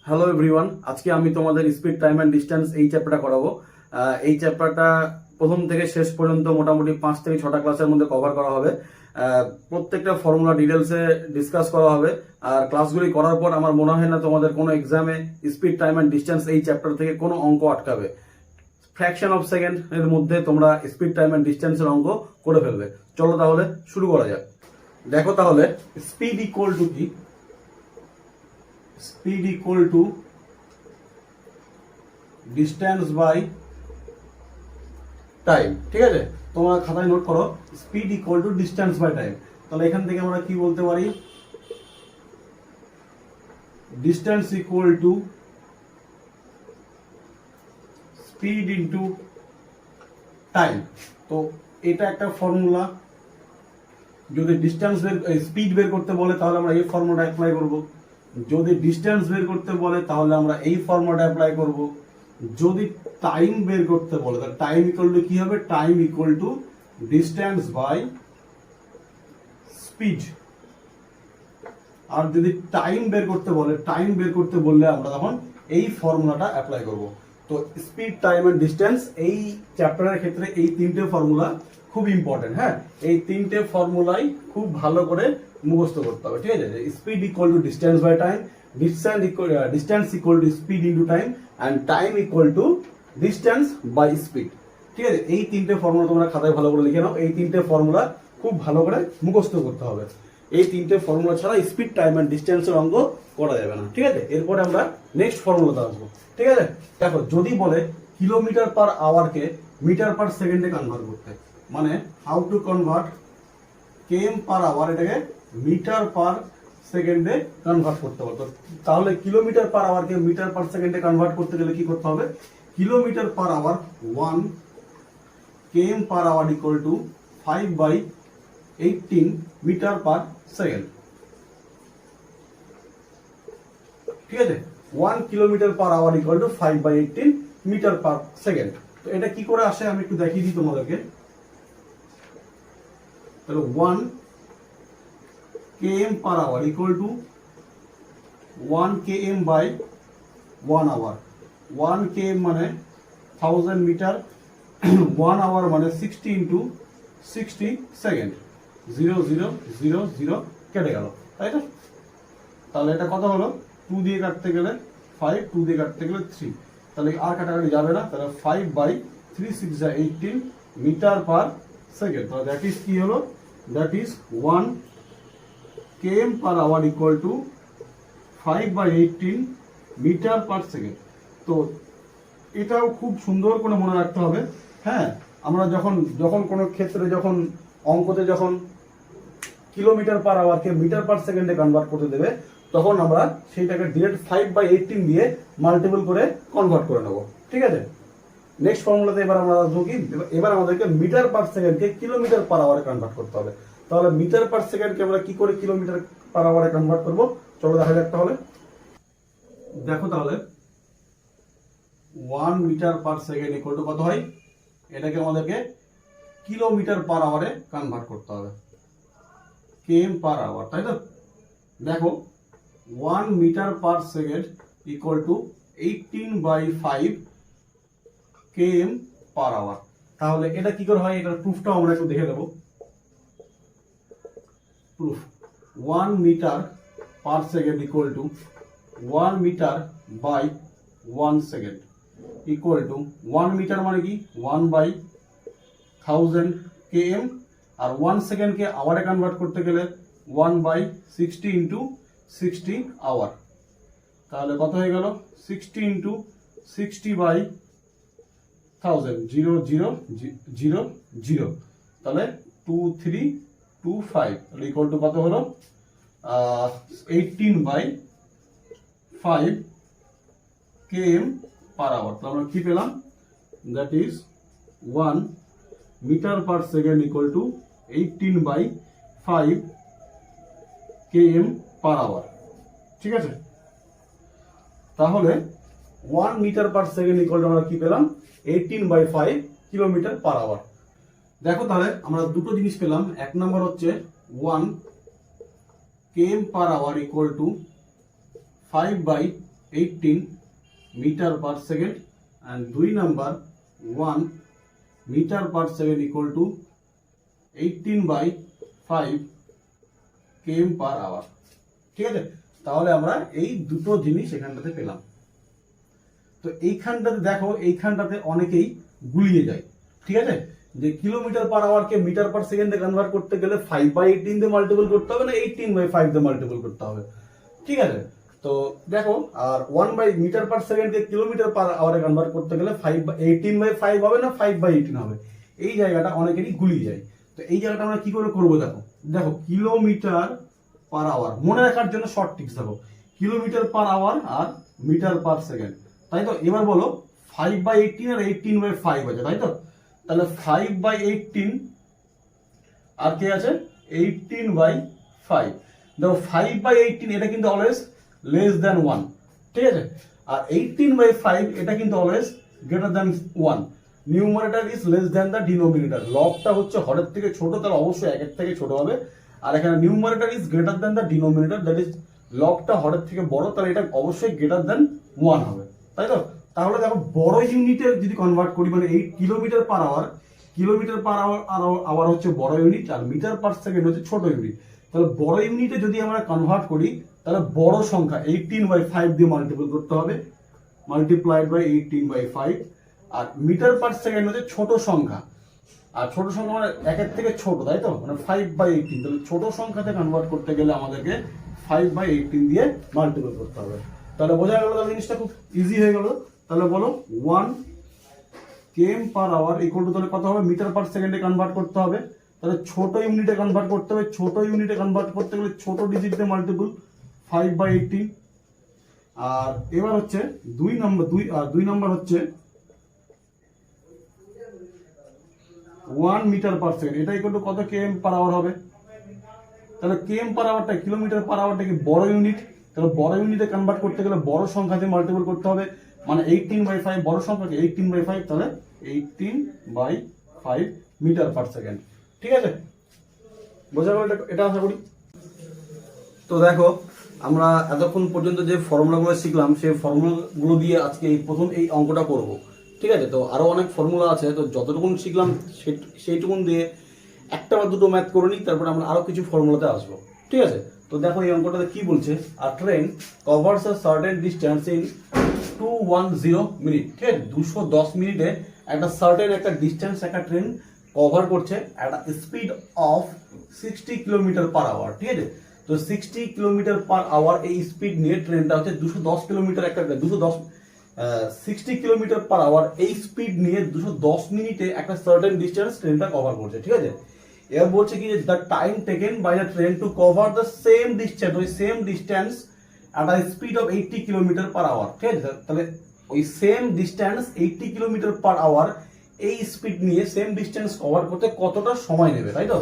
Hello everyone, আজকে আমি তোমাদের স্পিড টাইম অ্যান্ড ডিস্টেন্স এই চ্যাপ্টারটা করাবো। এই চ্যাপ্টারটা প্রথম থেকে শেষ পর্যন্ত মোটামুটি 5 থেকে 6টা ক্লাসের মধ্যে কভার করা হবে। প্রত্যেকটা ফর্মুলা ডিটেলসে ডিসকাস করা হবে। আর ক্লাসগুলি করার পর আমার মনে হয় না তোমাদের কোনো এক্সামে স্পিড টাইম অ্যান্ড ডিস্টেন্স এই চ্যাপ্টার থেকে কোনো অঙ্ক আটকাবে। ফ্র্যাকশন অফ সেকেন্ড এর মধ্যে তোমরা স্পিড টাইম অ্যান্ড ডিস্টেন্সের অঙ্ক করে ফেলবে। চলো তাহলে শুরু করা যাক। দেখো তাহলে স্পিড ইকুয়াল টু কি? Speed equal to distance by time. ঠিক আছে, তোমরা খাতায় নোট করো speed equal to distance by time. তাহলে এখান থেকে আমরা কি বলতে পারি? Distance equal to speed into time. তো এটা একটা ফর্মুলা। যদি ডিস্টেন্স স্পিড বের করতে বলে তাহলে আমরা এই ফর্মুলাটা অ্যাপ্লাই করব। যদি ডিস্টেন্স বের করতে বলে তাহলে আমরা এই ফর্মুলাটা অ্যাপ্লাই করব। যদি টাইম বের করতে বলে তাহলে টাইম ইকুয়াল টু কি হবে? Time equal to distance by speed. আর যদি টাইম বের করতে বললে আমরা তখন এই ফর্মুলাটা অ্যাপ্লাই করব। তো স্পিড টাইম এন্ড ডিস্টেন্স এই চ্যাপ্টারের ক্ষেত্রে এই তিনটে ফর্মুলা খুব ইম্পর্টেন্ট। হ্যাঁ, এই তিনটে ফর্মুলাই খুব ভালো করে মুখস্থ করতে হবে। ঠিক আছে, speed equal to distance by time, distance equal to speed into time, and time equal to distance by speed. ঠিক আছে, এই তিনটে ফর্মুলা তোমরা খাতায় ভালো করে লিখে নাও। এই তিনটে ফর্মুলা খুব ভালো করে মুখস্থ করতে হবে। এই তিনটে ফর্মুলা ছাড়া স্পিড টাইম এন্ড ডিস্টেন্সের অঙ্ক করা যাবে না। ঠিক আছে, এরপরে আমরা নেক্সট ফর্মুলাতে আসবো। ঠিক আছে, দেখো যদি বলে কিলোমিটার পার আওয়ারকে মিটার পার সেকেন্ডে কনভার্ট করতে, মানে how to convert KM per hour এটাকে মিটার পার সেকেন্ডে কনভার্ট করতে পারতো, তাহলে কিলোমিটার পার আওয়ারকে মিটার পার সেকেন্ডে কনভার্ট করতে গেলে কি করতে হবে? Kilometre per hour 1 KM per hour equal to 5/18 metre per second. ঠিক আছে, 1 kilometre per hour equal to 5/18 metre per second. তো এটা কি করে আসে আমি একটু দেখিয়ে দিই তোমাদেরকে। তাহলে 1 km per hour equal to 1 km by 1 hour। 1 km মানে 1000 মিটার, 1 hour মানে 60 into 60 সেকেন্ড। 0 0 0 0 কেটে গেল, তাই তো? তাহলে এটা কত হলো? 2 দিয়ে কাটতে গেলে 5, 2 দিয়ে কাটতে গেলে 3, তাহলে আর কাটাকাটি যাবে না। তাহলে 5/3 6 18 মিটার পার সেকেন্ড। তাহলে দ্যাট ইজ কি হলো? That is 1 km per hour equal to 5/18 metre per second. তো এটাও খুব সুন্দর করে মনে রাখতে হবে। হ্যাঁ, আমরা যখন কোনো ক্ষেত্রে যখন অঙ্কতে যখন কিলোমিটার পার আওয়ারকে মিটার পার সেকেন্ডে কনভার্ট করতে দেবে, তখন আমরা সেইটাকে ডিরেক্ট 5/18 দিয়ে মাল্টিপল করে কনভার্ট করে নেব। ঠিক আছে, নেক্সট ফর্মুলাতে এবার আমরা আসবো কি? এবার আমাদেরকে মিটার পার সেকেন্ডকে কিলোমিটার পার আওয়ারে কনভার্ট করতে হবে। তাহলে মিটার পার সেকেন্ডকে আমরা কি করে কিলোমিটার পার আওয়ারে কনভার্ট করব? চলো দেখা যাক। তাহলে দেখো, তাহলে 1 metre per second equal to কত হয়? এটাকে আমাদেরকে কিলোমিটার পার আওয়ারে কনভার্ট করতে হবে, কেএম পার আওয়ার, তাই তো? দেখো 1 metre per second equal to 18/5 km per hour. তাহলে এটা কি করে হয়? এটার প্রুফটাও আমরা একটু দেখে দেবো। Proof 1 metre per second equal to 1 metre by 1 second equal to 1 metre মানে কি? 1/1000 km, আর 1 সেকেন্ডকে আওয়ারে কনভার্ট করতে গেলে 1/60 into 60 আওয়ার। তাহলে কত হয়ে গেল? 60 into 60/1000 0 0 0 0, তাহলে 2325 ইকুয়াল টু কত হলো? 18/5 km পার আওয়ার। তো আমরা কি পেলাম? That is 1 metre per second equal to 18/5 km per hour. ঠিক আছে, তাহলে 1 metre per second equal to আমরা কি পেলাম? 18/5 কিলোমিটার পার আওয়ার। দেখো তাহলে আমরা দুটো জিনিস পেলাম। এক নম্বর হচ্ছে 1 km per hour equal to 5/18 18 metre per second and 2 number 1 metre per second equal to 18/5 km per hour. ঠিক আছে, তাহলে আমরা এই দুটো জিনিস এখানটাতে পেলাম। তো এইখানটাতে দেখো, এইখানটাতে অনেকেই গুলিয়ে যায়। ঠিক আছে, যে কিলোমিটার পার আওয়ারকে মিটার পার সেকেন্ডে কনভার্ট করতে গেলে 5/18 দিয়ে মাল্টিপল করতে হবে না 18/5 দিয়ে মাল্টিপল করতে হবে। ঠিক আছে, তো দেখো, আর 1/মিটার পার সেকেন্ডকে কিলোমিটার পার আওয়ারে কনভার্ট করতে গেলে 18/5 হবে না 5/18 হবে। এই জায়গাটা অনেকেরই গুলিয়ে যায়। তো এই জায়গাটা আমরা কি করে করবো, দেখো দেখো কিলোমিটার পার আওয়ার মনে রাখার জন্য শর্ট টিপস দেখো, কিলোমিটার পার আওয়ার আর মিটার পার সেকেন্ড, তাই তো। এবার বলো 5/18 আর 18/5 আছে, তাই তো। তাহলে 5/18 আর কে আছে 18/5। দেখো 5/18 এটা কিন্তু অলওয়েজ লেস দ্যান 1। ঠিক আছে, আর 18/5 এটা কিন্তু always greater than 1। Numerator is less than the denominator. লবটা হচ্ছে হরের থেকে ছোট, তাহলে অবশ্যই একের থেকে ছোট হবে। আর এখানে numerator is greater than the denominator, that is লবটা হরের থেকে বড়, তাহলে এটা অবশ্যই গ্রেটার দ্যান 1 হবে, তাই তো। তাহলে দেখো বড় ইউনিটে যদি কনভার্ট করি, মানে এই kilometre per hour, kilometre per hour হচ্ছে বড় ইউনিট আর মিটার পার সেকেন্ড হচ্ছে ছোট ইউনিট। তাহলে বড় ইউনিটে যদি আমরা কনভার্ট করি, তাহলে বড় সংখ্যা 18/5 দিয়ে মাল্টিপল করতে হবে, মাল্টিপ্লাইড বাই 18/5। আর মিটার পার সেকেন্ড হচ্ছে ছোট সংখ্যা, আর ছোট সংখ্যা মানে একের থেকে ছোট, তাই তো, মানে 5/18। তাহলে ছোট সংখ্যাতে কনভার্ট করতে গেলে আমাদেরকে 5/18 দিয়ে মাল্টিপল করতে হবে। তাহলে বোঝা গেল, তাহলে জিনিসটা খুব ইজি হয়ে গেল। তাহলে বলো 1 km per hour equal to, তাহলে কত হবে, মিটার পার সেকেন্ডে কনভার্ট করতে হবে। তাহলে ছোট ইউনিটে কনভার্ট করতে হবে, ছোট ইউনিটে কনভার্ট করতে গেলে ছোট ডিজিট দিয়ে মাল্টিপল 5/18। আর এবার হচ্ছে 2 নম্বর হচ্ছে 1 মিটার পার সেকেন্ড, এটা ইকুয়াল টু কত km পার আওয়ার হবে। তাহলে km পার আওয়ারটা, কিলোমিটার পার আওয়ারটা কি বড় ইউনিট, তাহলে বড় ইউনিটে কনভার্ট করতে গেলে বড় সংখ্যা দিয়ে মাল্টিপল করতে হবে, মানে 18/5 বড় সংখ্যাকে 18/5, তাহলে 18/5 মিটার পার সেকেন্ড। ঠিক আছে, বোঝা গেল এটা আশা করি। তো দেখো, আমরা এতক্ষণ পর্যন্ত যে ফর্মুলাগুলো শিখলাম, সেই ফর্মুলাগুলো দিয়ে আজকে এই প্রথম এই অঙ্কটা করব। ঠিক আছে, তো আরো অনেক ফর্মুলা আছে, তো যতটুকুন শিখলাম সেইটুকুন দিয়ে একটা বা দুটো ম্যাথ করে নিই, তারপরে আমরা আরো কিছু ফর্মুলাতে আসবো। ঠিক আছে, তো দেখো এই অঙ্কটাতে কি বলছে, a train covers a certain distance in 210 minute. ঠিক আছে, 210 মিনিটে একটা সার্টেন একটা ডিস্টেন্স একটা ট্রেন কভার করছে একটা speed of 60 kilometre per hour. ঠিক আছে, তো 60 কিলোমিটার পার আওয়ার এই স্পিড নিয়ে ট্রেনটা হচ্ছে 210 কিলোমিটার, একটা 60 কিলোমিটার পার আওয়ার এই স্পিড নিয়ে 210 মিনিটে একটা সার্টেন ডিস্টেন্স ট্রেনটা কভার করছে। ঠিক আছে, এবার বলছে কি, the time taken by the train to cover the same distance, ওই same distance at a speed of 80 kilometre per hour. ঠিক আছে, তাহলে ওই same distance 80 kilometre per hour এই স্পিড নিয়ে সেম ডিস্টেন্স কভার করতে কতটা সময় নেবে, তাই তো।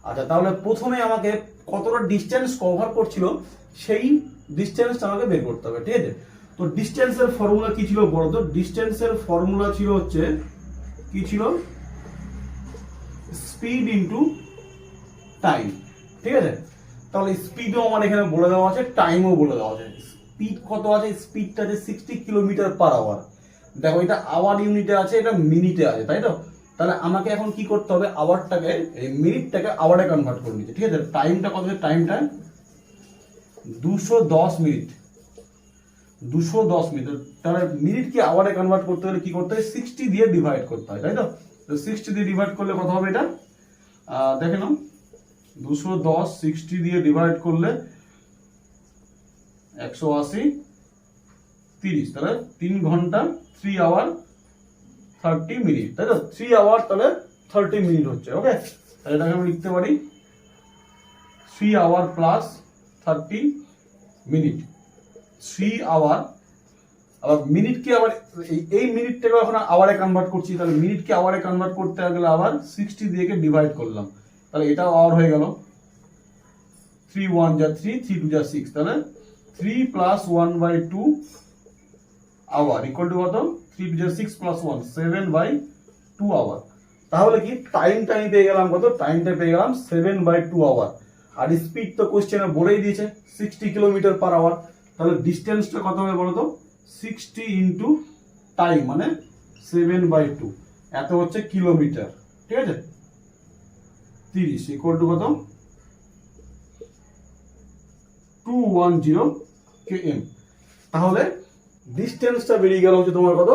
আচ্ছা, তাহলে প্রথমে আমাকে কতটা ডিস্টেন্স কভার করছিল সেই ডিস্টেন্সটা আমাকে বের করতে হবে। ঠিক আছে, তো ডিস্টেন্সের ফর্মুলা কি ছিল বলো তো, ডিস্টেন্সের ফর্মুলা ছিল হচ্ছে কি ছিল, স্পিড ইনটু টাইম। ঠিক আছে, তাহলে স্পিডও আমার এখানে বলে দেওয়া আছে, টাইমও বলে দেওয়া আছে। স্পিড কত আছে, স্পিডটা আছে 60 কিলোমিটার পার আওয়ার। দেখো এটা আওয়ার ইউনিটে আছে, এটা মিনিটে আছে, তাই তো। তাহলে আমাকে এখন কি করতে হবে, আওয়ারটাকে এই মিনিটটাকে আওয়ারে কনভার্ট করে নিতে। ঠিক আছে, টাইমটা কত, টাইমটা 210 মিনিট, 210 মিনিট। তাহলে মিনিটকে আওয়ারে কনভার্ট করতে গেলে কি করতে হয়, 60 দিয়ে ডিভাইড করতে হয়, তাই তো। 60 দিয়ে ডিভাইড করলে কত হবে, এটা দেখে নাও, 210 60 দিয়ে ডিভাইড করলে 180 30, তাহলে 3 ঘন্টা 3 আওয়ার 30 মিনিট, তাই তো। 3 আওয়ার তাহলে 30 মিনিট হচ্ছে। ওকে, তাহলে এটাকে আমি লিখতে পারি 3 আওয়ার প্লাস 30 মিনিট, 3 আওয়ার। আবার মিনিটকে আবার এই মিনিটটাকে এখন আওয়ারে কনভার্ট করছি, তাহলে মিনিটকে আওয়ারে কনভার্ট করতে গেলে আবার 60 দিয়ে ডিভাইড করলাম, তাহলে এটাও আওয়ার হয়ে গেল। 3 1 যা 3, 3 2 যা 6, তাহলে 3 প্লাস 1/2 আওয়ার ইকুয়াল টু কত, 3 2 যা 6 প্লাস 1 7/2 আওয়ার। তাহলে কি টাইমটা আমি পেয়ে গেলাম কত, টাইমটা পেয়ে গেলাম 7/2 আওয়ার। আর স্পিড তো কোশ্চেনে বলেই দিয়েছে 60 কিলোমিটার পার আওয়ার, তাহলে ডিস্টেন্সটা কত হবে বলো তো, 60 ইন্টু টাইম মানে 7/2, এত হচ্ছে কিলোমিটার, ঠিক আছে, 30 ইকুয়াল টু কত, 210 km। তাহলে ডিস্টেন্সটা বেরিয়ে গেল হচ্ছে তোমার কত,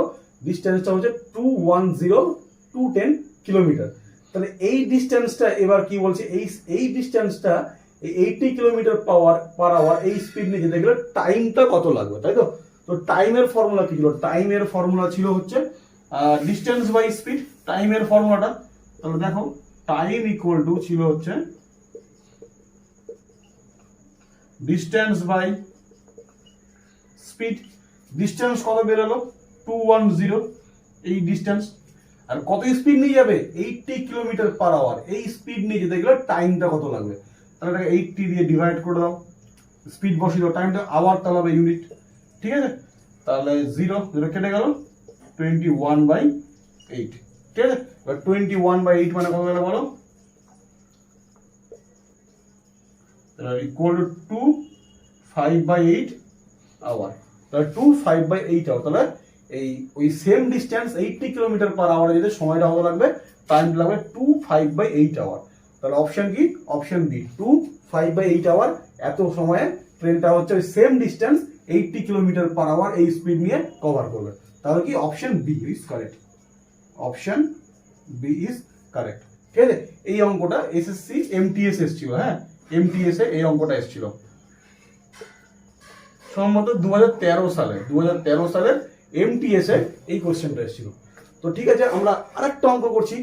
ডিস্টেন্সটা হচ্ছে 210 কিলোমিটার। তাহলে এই ডিস্টেন্সটা এবার কি বলছে, এই ডিস্টেন্সটা 80 কিলোমিটার পার আওয়ার এই স্পিড নিয়ে যেতে গেলে টাইমটা কত লাগবে, তাই তো। তো টাইমের ফর্মুলা কি ছিল, টাইমের ফর্মুলা ছিল হচ্ছে ডিস্টেন্স বাই স্পিড, টাইমের ফর্মুলাটা। তাহলে দেখো টাইম ইকুয়াল টু ছিল হচ্ছে ডিস্টেন্স বাই স্পিড। ডিস্টেন্স কত বেরোলো, 210, এই ডিস্টেন্স। আর কত স্পিড নিয়ে যাবে, 80 কিলোমিটার পার আওয়ার, এই স্পিড নিয়ে যেতে গেলে টাইমটা কত লাগবে। তাহলে এটাকে 80 দিয়ে ডিভাইড করে দাও, স্পিড বসিয়ে দাও, টাইমটা আওয়ার তাহলে হবে ইউনিট, ঠিক আছে। তাহলে 0 কেটে গেল, 21/8, ঠিক আছে। এবার 21/8 মানে কত গেল বলো, ইকুয়াল টু 5/8 আওয়ার। তাহলে 5/8 আওয়ার। তাহলে এই ওই সেম ডিস্টেন্স 80 কিলোমিটার পার আওয়ারে যেতে সময়টা কত লাগবে, টাইম লাগবে 5/8 আওয়ার। তাহলে অপশন কি, অপশন বি, 5/8 আওয়ার। এত সময়ে ট্রেনটা হচ্ছে ওই same distance 80 kilometre per hour এই স্পিড নিয়ে কভার করবে। তাহলে কি option B is correct, option B is correct, ঠিক আছে। এই অঙ্কটা এসএসসি এমটিএস এসেছিল, হ্যাঁ এমটিএস এ এই অঙ্কটা এসেছিল সম্ভবত 2013 সালের এমটিএস এ এই কোশ্চেনটা এসেছিল। তো ঠিক আছে, আমরা আরেকটা অঙ্ক করছি।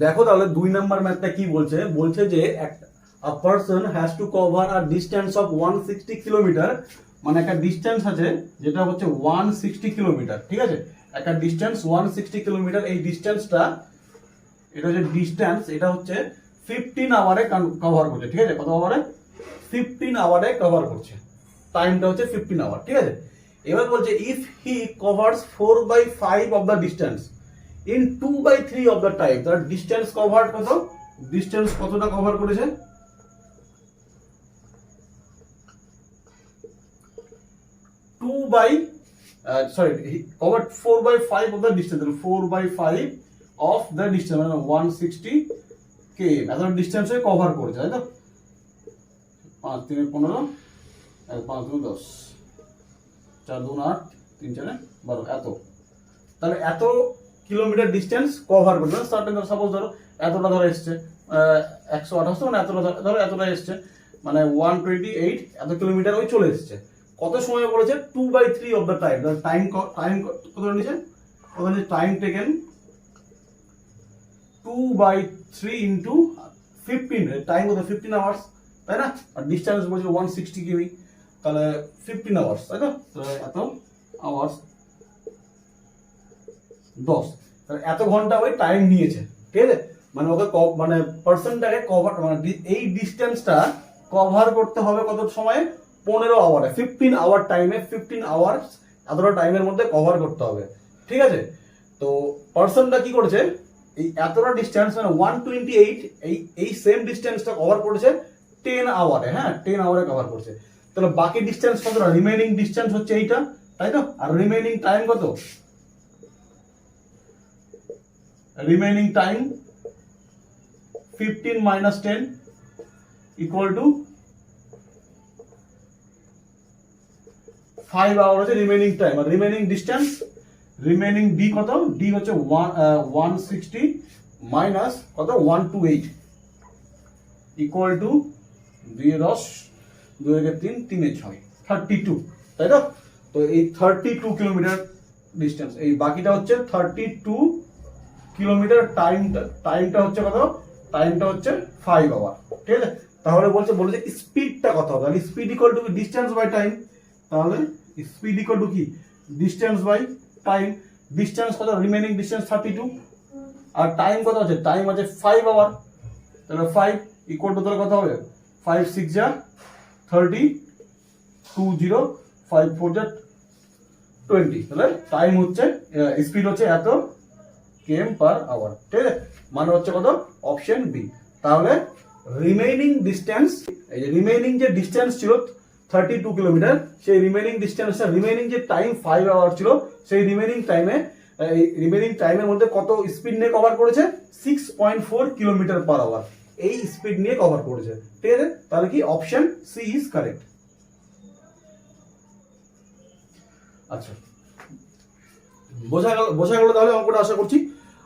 দেখো তাহলে 2 নাম্বার ম্যাথটা কি বলছে, বলছে যে a person has to cover a distance of 160 kilometre, মানে একটা ডিস্টেন্স আছে যেটা হচ্ছে 160 কিলোমিটার, ঠিক আছে। একটা ডিস্টেন্স 160 কিলোমিটার, এই ডিস্টেন্সটা, এটা হচ্ছে ডিস্টেন্স, এটা হচ্ছে 15 আওয়ারে কভার করছে, ঠিক আছে। কত আওয়ারে, 15 আওয়ারে কভার করছে, টাইমটা হচ্ছে 15 আওয়ার, ঠিক আছে। এবার বলছে if he covers 4/5 of the distance in 2/3 of the time, তার ডিস্টেন্স কভার কত, ডিস্টেন্স কতটা কভার করেছে, 4/5 of the distance, 4/5 of the distance মানে 160 km, এত ডিস্টেন্সে কভার করেছে, তাই তো। 5 3 15, 5 2 10, 4 2 8, 3 4 12, এত। তাহলে এত কিলোমিটার ডিস্টেন্স কভার করবে, সার্টেন ধরো, সাপোজ ধরো এতটা ধরে এসছে 128, মানে এতটা ধরো, এতটা এসছে মানে 128, এত কিলোমিটার ওই চলে এসছে। কত সময় পড়েছে, 2/3 অফ দ্য টাইম। টাইম কত নিচে, কত নিচে, টাইম টেকেন 2/3 ইন্টু 15, টাইম কত 15 আওয়ার্স, তাই না। আর ডিস্টেন্স বলছে 160 কিমি, তাহলে 15 আওয়ার্স, তাই তো। এত আওয়ার্স 10, তাহলে এত ঘন্টা ওই টাইম নিয়েছে, ঠিক আছে। মানে ওকে মানে পার্সনটাকে কভার, মানে এই ডিস্টেন্সটা কভার করতে হবে কত সময়ে, 15 আওয়ারে, 15 আওয়ার টাইমে, 15 আওয়ার্স এতটা টাইমের মধ্যে কভার করতে হবে, ঠিক আছে। তো পার্সনটা কি করেছে, এই এতটা ডিস্টেন্স মানে 128, এই সেম ডিস্টেন্সটা কভার করেছে 10 আওয়ারে, হ্যাঁ 10 আওয়ারে কভার করছে। তাহলে বাকি ডিস্টেন্স কতটা, রিমেইনিং ডিস্টেন্স হচ্ছে এইটা, তাই তো। আর রিমেইনিং টাইম কত, remaining time 15 minus 10 equal to 5 hour হচ্ছে রিমেইনিং টাইম। আর রিমেইনিং ডিস্টেন্স, রিমেইনিং ডি কত, ডি হচ্ছে 160 মাইনাস কত 128 ইকুয়াল টু 2 10, 2 3 3 6, 32, তাই তো। তো এই 32 কিলোমিটার ডিস্টেন্স, এই বাকিটা হচ্ছে 32 কিলোমিটার। টাইমটা হচ্ছে কত, টাইমটা হচ্ছে 5 আওয়ার, ঠিক আছে। তাহলে বলছে স্পিডটা কত হবে, তাহলে speed equal to distance by time. তাহলে স্পিড ইকুয়াল টু কি, ডিস্টেন্স বাই টাইম। ডিস্টেন্স কত, রিমেইনিং ডিস্টেন্স 32, আর টাইম কত আছে, টাইম আছে 5 আওয়ার। তাহলে 5 ইকুয়াল টু তাহলে কত হবে, 5 6 যা 30, 2 0, 5 4 যা 20। তাহলে টাইম হচ্ছে, স্পিড হচ্ছে এত km per hour, ঠিক আছে। মানে হচ্ছে কত, অপশন বি। তাহলে রিমেইনিং ডিস্টেন্স, এই যে রিমেইনিং যে ডিস্টেন্স ছিল 32 কিলোমিটার, সেই রিমেনিং ডিস্টেন্সটা, রিমেনিং যে টাইম 5 আওয়ার ছিল, সেই রিমেনিং টাইমের মধ্যে কত স্পিড নিয়ে কভার করেছে? 6.4 কিলোমিটার পার আওয়ার, এই স্পিড নিয়ে কভার করেছে। ঠিক আছে, তাহলে কি অপশন সি ইজ কারেক্ট। আচ্ছা, বোঝা গেল তাহলে অঙ্কটা, আশা করছি।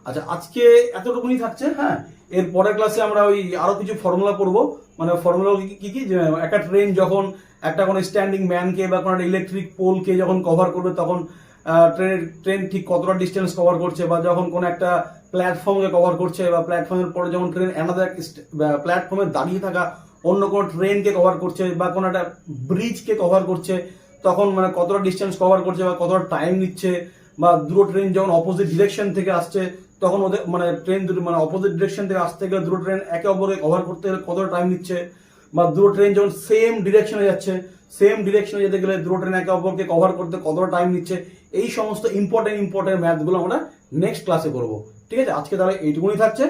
আচ্ছা, আজকে এতটুকুনি থাকছে। হ্যাঁ, এর পরের ক্লাসে আমরা ওই আরো কিছু ফর্মুলা পড়বো। মানে ফর্মুলা কি কি, যে একটা ট্রেন যখন একটা কোনো স্ট্যান্ডিং ম্যানকে বা কোনো একটা ইলেকট্রিক পোলকে যখন কভার করবে, তখন ট্রেন ঠিক কতটা ডিস্টেন্স কভার করছে, বা যখন কোনো একটা প্ল্যাটফর্মকে কভার করছে, বা প্ল্যাটফর্মের পরে যখন ট্রেন অ্যানাদার প্ল্যাটফর্মে দাঁড়িয়ে থাকা অন্য কোনো ট্রেনকে কভার করছে, বা কোনো একটা ব্রিজকে কভার করছে, তখন মানে কতটা ডিস্টেন্স কভার করছে বা কতটা টাইম নিচ্ছে, বা দুটো ট্রেন যখন অপোজিট ডিরেকশন থেকে আসছে, তখন ওদের মানে ট্রেন দুটো মানে অপোজিট ডিরেকশন থেকে আসতে গেলে দুটো ট্রেন একে অপরকে কভার করতে গেলে কতটা টাইম নিচ্ছে, বা দুটো ট্রেন যখন সেম ডিরেকশনে যাচ্ছে, সেম ডিরেকশনে যেতে গেলে দুটো ট্রেন একে অপরকে কভার করতে কতটা টাইম নিচ্ছে, এই সমস্ত ইম্পর্টেন্ট ম্যাথগুলো আমরা নেক্সট ক্লাসে করবো। ঠিক আছে, আজকে তাহলে এইটুকুনি থাকছে।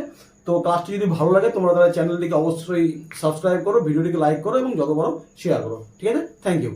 তো ক্লাসটি যদি ভালো লাগে তোমরা তাহলে চ্যানেলটিকে অবশ্যই সাবস্ক্রাইব করো, ভিডিওটিকে লাইক করো এবং যত বড় শেয়ার করো। ঠিক আছে, থ্যাংক ইউ।